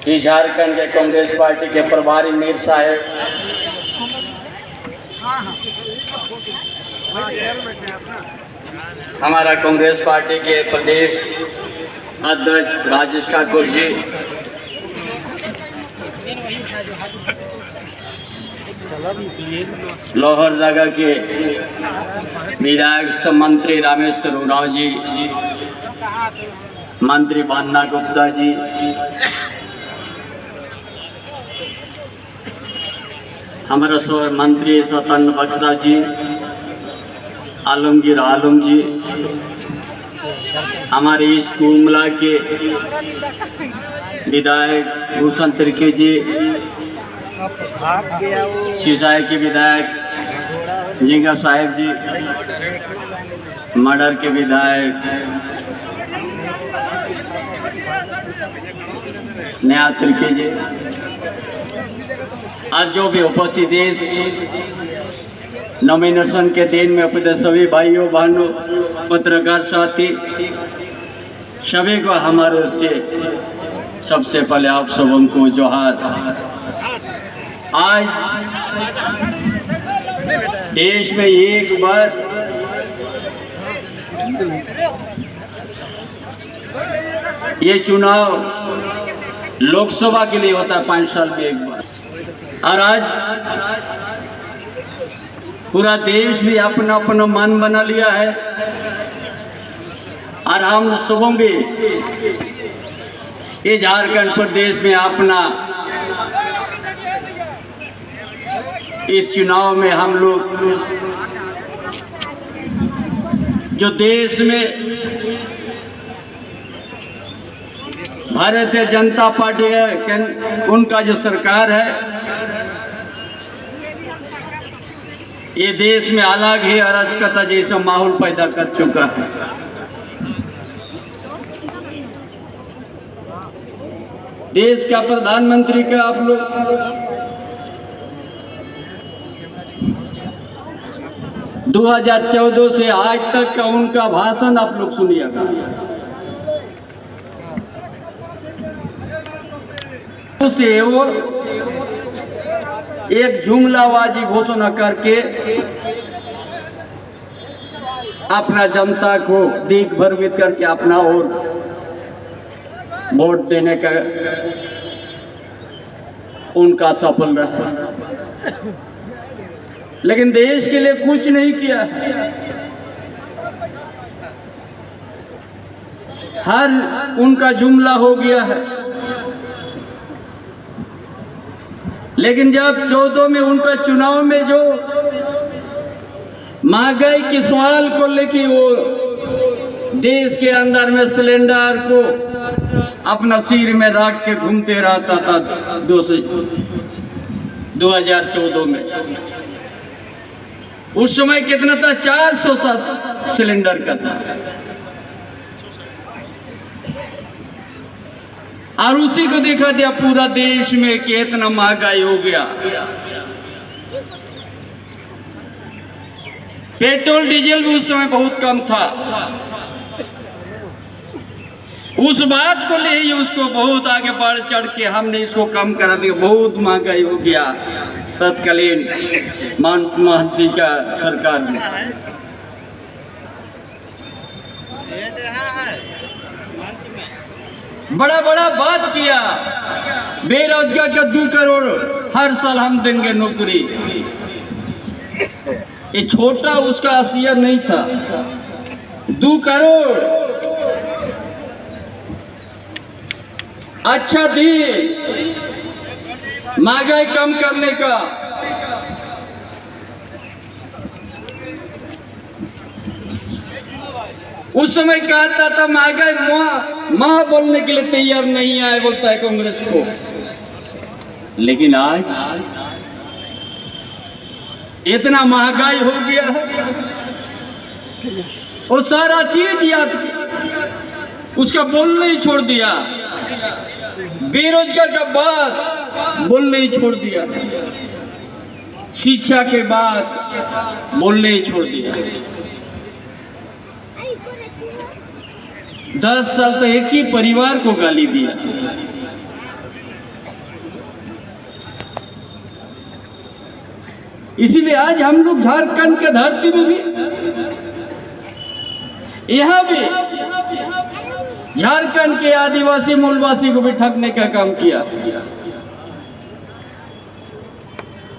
ये झारखंड के कांग्रेस पार्टी के प्रभारी मीर साहब, हमारा कांग्रेस पार्टी के प्रदेश अध्यक्ष राजेश ठाकुर जी, लोहरदगा के विधायक मंत्री रामेश्वर उरांव जी, मंत्री बन्ना गुप्ता जी, हमारा मंत्री सतन बख्ता जी, आलमगीर आलम जी, हमारे इस कुमला के विधायक भूषण तिर्की जी, सिसाई के विधायक जिंगा साहेब जी, मडर के विधायक नया तिर्की जी, आज जो भी उपस्थित इस नॉमिनेशन के दिन में अपने सभी भाइयों बहनों पत्रकार साथी सभी को हमारे से सबसे पहले आप सबों को जोहार। आज देश में एक बार ये चुनाव लोकसभा के लिए होता है, 5 साल में एक बार, और आज पूरा देश भी अपना अपना मन बना लिया है और हम सबों भी ये झारखंड प्रदेश में अपना इस चुनाव में हम लोग जो देश में भारतीय जनता पार्टी है, उनका जो सरकार है, ये देश में अलग ही अराजकता जैसा माहौल पैदा कर चुका है। देश का प्रधानमंत्री का आप लोग 2014 से आज तक का उनका भाषण आप लोग सुनिएगा। उसे वो एक जुमलाबाजी घोषणा करके अपना जनता को दिग्भ्रमित करके अपना और वोट देने का उनका सफल रहा, लेकिन देश के लिए कुछ नहीं किया। हर उनका जुमला हो गया है, लेकिन जब 14 में उनका चुनाव में जो महंगाई के सवाल को लेके वो देश के अंदर में सिलेंडर को अपना सिर में रख के घूमते रहता था 2014 में, उस समय कितना था? 400 सिलेंडर का था, और उसी को देखा दिया पूरा देश में कि इतना महंगाई हो गया। पेट्रोल डीजल भी उस समय बहुत कम था। उस बात को ले ही उसको बहुत आगे बढ़ चढ़ के हमने इसको कम करा दिया। बहुत महंगाई हो गया तत्कालीन मनमोहन सिंह का सरकार में। बड़ा बड़ा बात किया, बेरोजगार का 2 करोड़ हर साल हम देंगे नौकरी। ये छोटा उसका असलियत नहीं था, 2 करोड़ अच्छा दी महंगाई कम करने का। उस समय कहता था महंगाई माँ बोलने के लिए तैयार नहीं आए, बोलता है कांग्रेस को। लेकिन आज इतना महंगाई हो गया है, वो सारा चीज याद उसका बोलने ही छोड़ दिया। बेरोजगार का बात बोलने ही छोड़ दिया, शिक्षा के बाद बोलने ही छोड़ दिया। 10 साल तो एक ही परिवार को गाली दिया। इसीलिए आज हम लोग झारखंड के धरती में भी, यहाँ भी झारखंड के आदिवासी मूलवासी को भी ठगने का काम किया।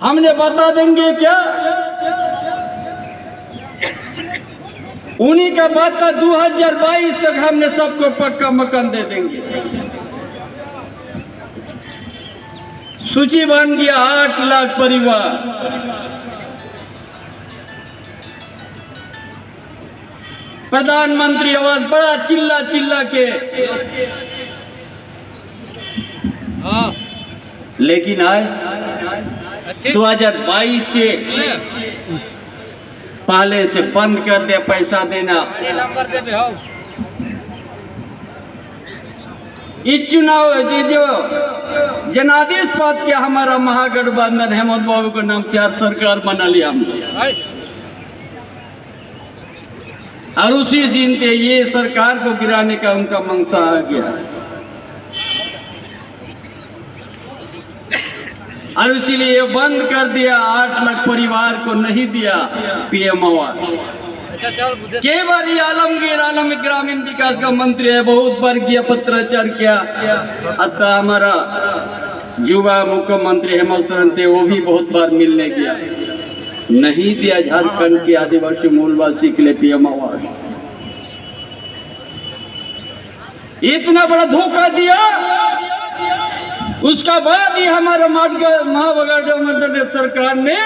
हमने बता देंगे क्या, उन्हीं का बात का 2022 तक हमने सबको पक्का मकान दे देंगे। सूची बन गया 8 लाख परिवार। प्रधानमंत्री आवास बड़ा चिल्ला चिल्ला के, लेकिन आज 2022 से पहले से बंद कर दिया पैसा देना। इस चुनाव जो जनादेश पात किया हमारा महागठबंधन हेमंत बाबू के नाम से आज सरकार बना लिया हमने, और उसी दिन पे ये सरकार को गिराने का उनका मंशा आ गया। और इसीलिए बंद कर दिया, 8 लाख परिवार को नहीं दिया पीएम आवास। कई बार आलमगीर ग्रामीण विकास का मंत्री है, बहुत बार किया पत्राचार किया। अतः हमारा युवा मुख्यमंत्री हेमंत सोरेन थे, वो भी बहुत बार मिलने गया, नहीं दिया झारखंड के आदिवासी मूलवासी के लिए पीएम आवास। इतना बड़ा धोखा दिया, उसका बाद ही हमारा महागठबंधन सरकार ने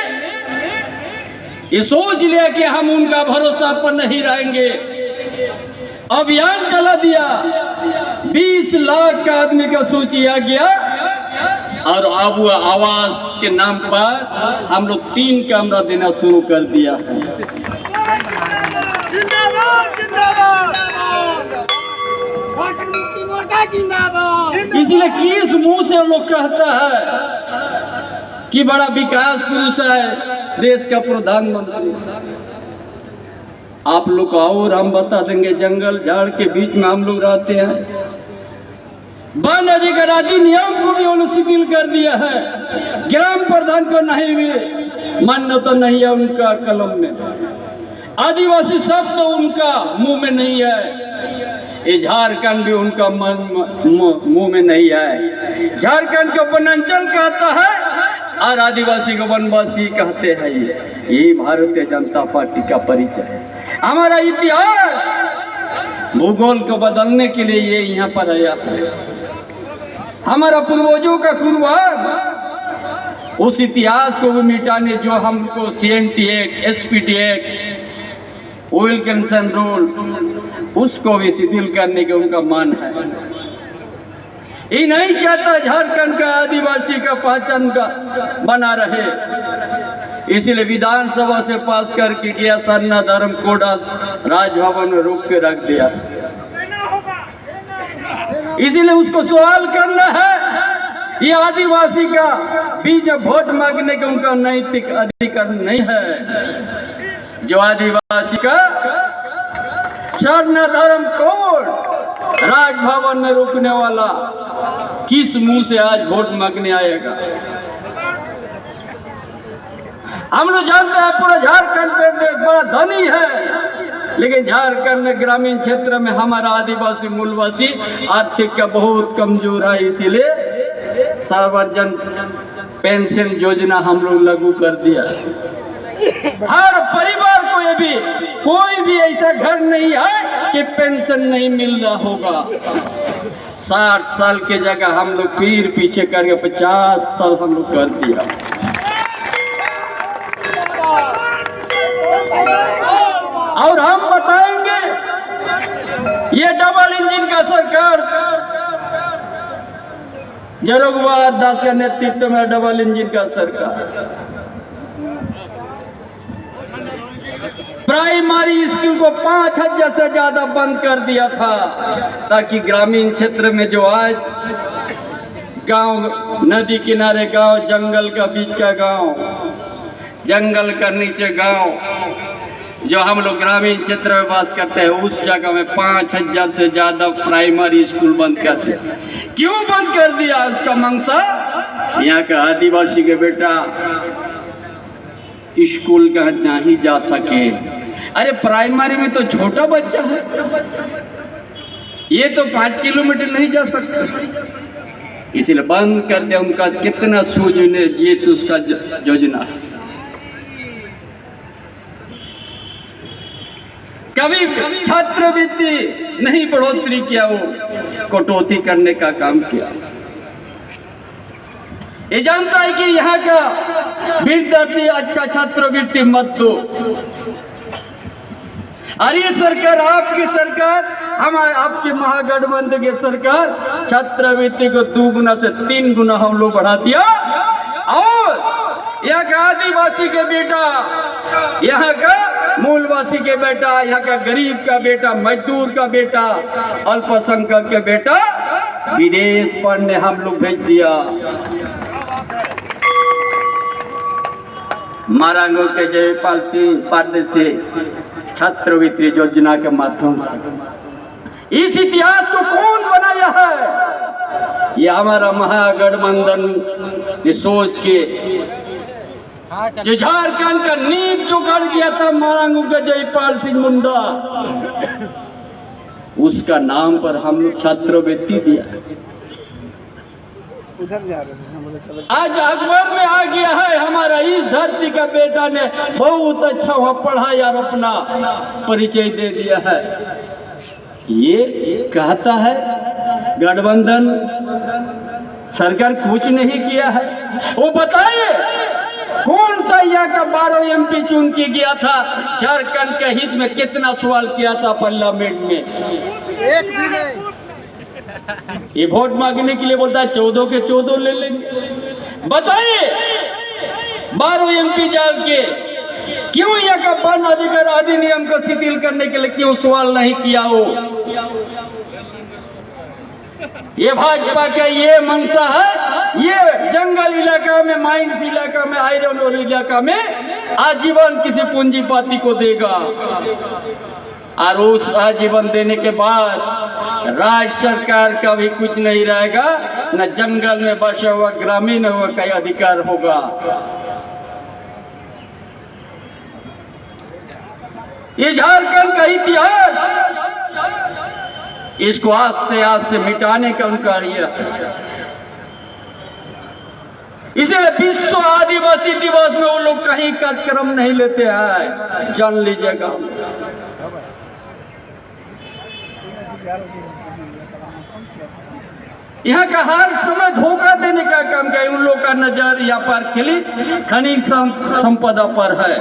ये सोच लिया कि हम उनका भरोसा पर नहीं रहेंगे। अभियान चला दिया, 20 लाख का आदमी का सूची आ गया, और अब आवास के नाम पर हम लोग 3 कमरा देना शुरू कर दिया है। इसलिए किस मुंह से लोग कहता है कि बड़ा विकास पुरुष है देश का प्रधानमंत्री। आप लोग और हम बता देंगे, जंगल झाड़ के बीच में हम लोग रहते हैं। वन अधिकार अधिनियम को भी उन्होंने शिथिल कर दिया है, ग्राम प्रधान को नहीं भी मान्यता नहीं है उनका कलम में। आदिवासी शब्द तो उनका मुंह में नहीं है, ये झारखंड भी उनका मुंह में नहीं है। झारखंड को वनांचल कहता है और आदिवासी को वनवासी कहते हैं। यही भारतीय जनता पार्टी का परिचय है। हमारा इतिहास भूगोल को बदलने के लिए ये यहाँ पर आया है। हमारा पूर्वजों का कुर्बान, उस इतिहास को भी मिटाने जो हमको CNT एक्ट, SPT एक्ट, ऑयल कंसन रूल, उसको भी शिथिल करने के उनका मन है। ये नहीं चाहता झारखंड का आदिवासी का पहचान का बना रहे। इसीलिए विधानसभा से पास करके किया सरना धर्म कोड राजभवन में रोक के रख दिया। इसीलिए उसको सवाल करना है, ये आदिवासी का भी जब वोट मांगने का उनका नैतिक अधिकार नहीं है। जो आदिवासी का सरना धर्म कोड राजभवन में रोकने वाला किस मुंह से आज वोट मांगने आएगा? हम लोग जानते हैं पूरा झारखंड प्रदेश बड़ा धनी है, लेकिन झारखंड में ग्रामीण क्षेत्र में हमारा आदिवासी मूलवासी आर्थिक का बहुत कमजोर है। इसीलिए सार्वजन पेंशन योजना हम लोग लागू कर दिया। हर परिवार को ये भी, कोई भी ऐसा घर नहीं है कि पेंशन नहीं मिल रहा होगा। 60 साल के जगह हम लोग पीर पीछे करके 50 साल हम लोग कर दिया। और हम बताएंगे ये डबल इंजन का सरकार, जरोगवार दास का नेतृत्व में डबल इंजन का सरकार प्राइमरी स्कूल को 5000 से ज्यादा बंद कर दिया था, ताकि ग्रामीण क्षेत्र में जो आज गांव, नदी किनारे गांव, जंगल का बीच का गांव, जंगल का नीचे गांव, जो हम लोग ग्रामीण क्षेत्र में वास करते हैं, उस जगह में 5000 से ज़्यादा प्राइमरी स्कूल बंद कर दिया। क्यों बंद कर दिया? उसका मंशा यहाँ का आदिवासी के बेटा स्कूल का नहीं जा सके। अरे प्राइमरी में तो छोटा बच्चा है, ये तो 5 किलोमीटर नहीं जा सकता, इसलिए बंद कर दिया। उनका कितना सूझने ये तो उसका योजना है। कभी छात्रवृत्ति नहीं बढ़ोतरी किया, वो कटौती करने का काम किया। ये जानता है कि यहाँ का विद्यार्थी अच्छा छात्रवृत्ति मत दो। अरे ये सरकार, आपकी सरकार, हमारे आपकी महागठबंधन की सरकार छात्रवृत्ति को 2 गुना से 3 गुना हम लोग बढ़ा दिया। और यहाँ का आदिवासी के बेटा, यहाँ का मूलवासी के बेटा, यहाँ का गरीब का बेटा, मजदूर का बेटा, अल्पसंख्यक के बेटा विदेश पढ़ने हम लोग भेज दिया। मारांगो के जयपाल सिंह परदेसी छात्रवृत्ति योजना के माध्यम से इस इतिहास को कौन बनाया है? ये हमारा महागठबंधन ने सोच के जो झारखंड का नींव जो गढ़ दिया था मारांगो के जयपाल सिंह मुंडा, उसका नाम पर हम लोग छात्रवृत्ति दिया। उधर जा रहे हैं, आज अखबार में आ गया है हमारा इस धरती का बेटा ने बहुत अच्छा वहाँ पढ़ाई और अपना परिचय दे दिया है। ये कहता है गठबंधन सरकार कुछ नहीं किया है। वो बताइए कौन सा यहाँ का 12 MP चुन के गया था, झारखंड के हित में कितना सवाल किया था पार्लियामेंट में? एक भी नहीं। ये वोट मांगने के लिए बोलता है 14 के 14 ले लेंगे। बताइए 12 MP जान के क्यों यहाँ का वन अधिकार अधिनियम को शिथिल करने के लिए क्यों सवाल नहीं किया हो? ये भाजपा का ये मंशा है। ये जंगल इलाका में, माइंस इलाका में, आयरन और इलाका में आजीवन किसी पूंजीपति को देगा और उस आजीवन देने के बाद राज्य सरकार का भी कुछ नहीं रहेगा, न जंगल में बसा हुआ ग्रामीण हुआ का अधिकार होगा। ये झारखंड का इतिहास, इसको आस्ते आस्ते मिटाने का उनका इसलिए विश्व आदिवासी दिवस में वो लोग कहीं कार्यक्रम नहीं लेते हैं, जान लीजिएगा। यहाँ का हर समय धोखा देने का काम किया। उन लोग का नजर यहाँ पर खिली खनिज संपदा पर है।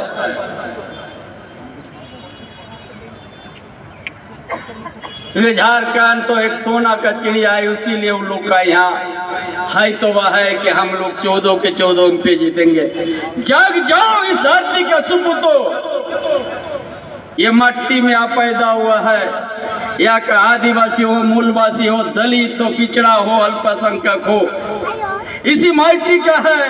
झारखंड तो एक सोना का चिड़िया है, इसीलिए उन लोग का यहाँ है तो वह है कि हम लोग 14 के 14 पे जीतेंगे। जग जाओ इस धरती का सुपुतो, ये मट्टी में आप पैदा हुआ है। यहाँ का आदिवासी हो, मूलवासी हो, दलित हो, पिछड़ा हो, अल्पसंख्यक हो, इसी मट्टी का है।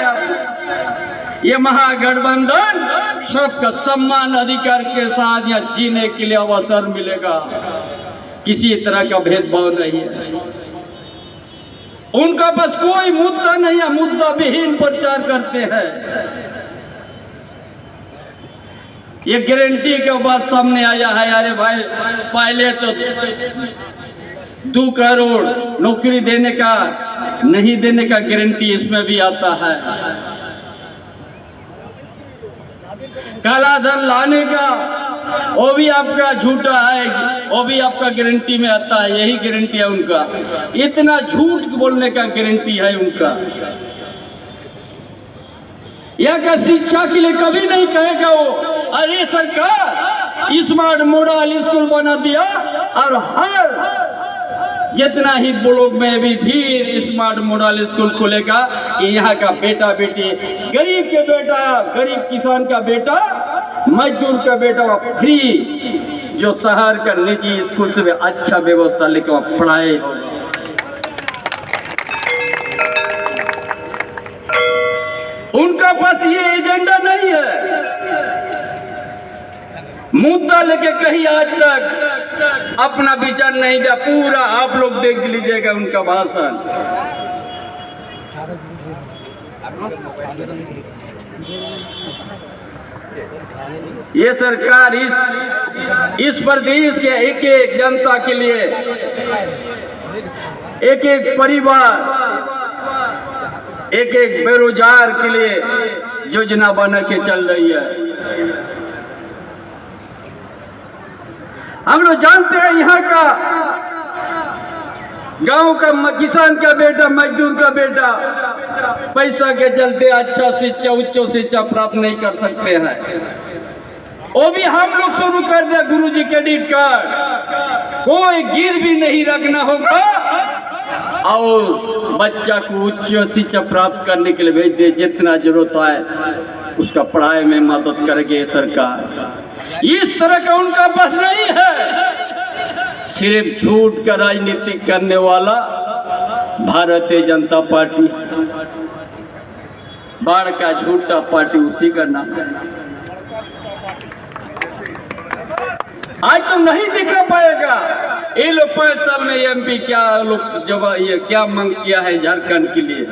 ये महागठबंधन सबका सम्मान अधिकार के साथ यहाँ जीने के लिए अवसर मिलेगा। किसी तरह का भेदभाव नहीं है। उनका बस कोई मुद्दा नहीं है, मुद्दा विहीन प्रचार करते हैं। ये गारंटी के बाद सामने आया है। अरे भाई पहले तो 2 करोड़ नौकरी देने का, नहीं देने का गारंटी इसमें भी आता है। काला धन लाने का वो भी आपका झूठा है, वो भी आपका गारंटी में आता है। यही गारंटी है उनका, इतना झूठ बोलने का गारंटी है उनका। यहाँ का शिक्षा के लिए कभी नहीं कहेगा वो अरे सरकार स्मार्ट मॉडल स्कूल बना दिया और हर जितना ही ब्लॉक में भी फिर स्मार्ट मॉडल स्कूल खुलेगा कि यहाँ का बेटा बेटी, गरीब के बेटा, गरीब किसान का बेटा, मजदूर का बेटा फ्री, जो शहर का निजी स्कूल से भी अच्छा व्यवस्था लेकर वहाँ पढ़ाई होगा। उनका पास ये एजेंडा नहीं है। मुद्दा लेके कहीं आज तक अपना विचार नहीं दिया। पूरा आप लोग देख लीजिएगा उनका भाषण। ये सरकार इस प्रदेश के एक एक जनता के लिए, एक एक परिवार, एक एक बेरोजगार के लिए योजना बना के चल रही है। हम लोग जानते हैं यहाँ का गांव का किसान का बेटा, मजदूर का बेटा पैसा के चलते अच्छा शिक्षा, उच्च शिक्षा प्राप्त नहीं कर सकते हैं। वो भी हम लोग शुरू कर दिया गुरुजी क्रेडिट कार्ड। कोई गिर भी नहीं रखना होगा और बच्चा को उच्च शिक्षा प्राप्त करने के लिए भेज दे। जितना जरूरत है उसका पढ़ाई में मदद करेगी सरकार। इस तरह का उनका बस नहीं है। सिर्फ झूठ का राजनीति करने वाला भारतीय जनता पार्टी, बाढ़ का झूठा पार्टी, उसी का नाम है। आज तो नहीं दिखा पाएगा ये लोग 5 साल में एमपी क्या लोग जब ये क्या मांग किया है झारखंड के लिए।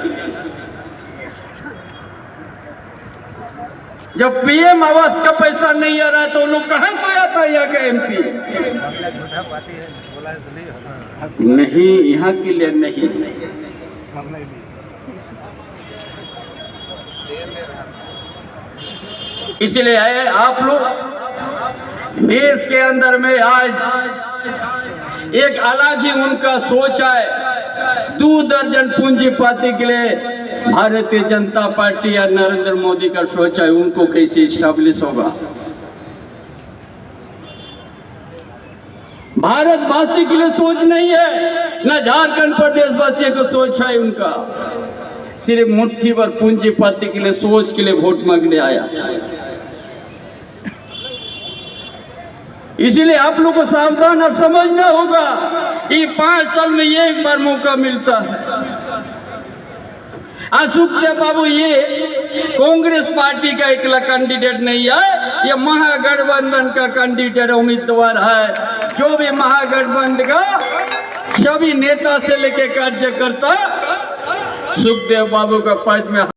जब पीएम आवास का पैसा नहीं आ रहा है तो लोग कहां से आता है यहाँ का एमपी? नहीं, यहाँ के लिए नहीं। इसलिए है आप लोग देश के अंदर में आज एक अलग ही उनका सोच है। 2 दर्जन पूंजीपति के लिए भारतीय जनता पार्टी या नरेंद्र मोदी का सोच है, उनको कैसे इस्टेब्लिश होगा? भारतवासी के लिए सोच नहीं है, न झारखंड प्रदेशवासी को सोच है उनका। सिर्फ मुट्ठी भर पूंजीपति के लिए सोच के लिए वोट मांगने आया। इसीलिए आप लोग को सावधान और समझना होगा। ये 5 साल में ये एक बार मौका मिलता है। सुखदेव बाबू ये कांग्रेस पार्टी का अकेला कैंडिडेट नहीं है, ये महागठबंधन का कैंडिडेट उम्मीदवार है। जो भी महागठबंधन का सभी नेता से लेकर कार्यकर्ता सुखदेव बाबू का पक्ष में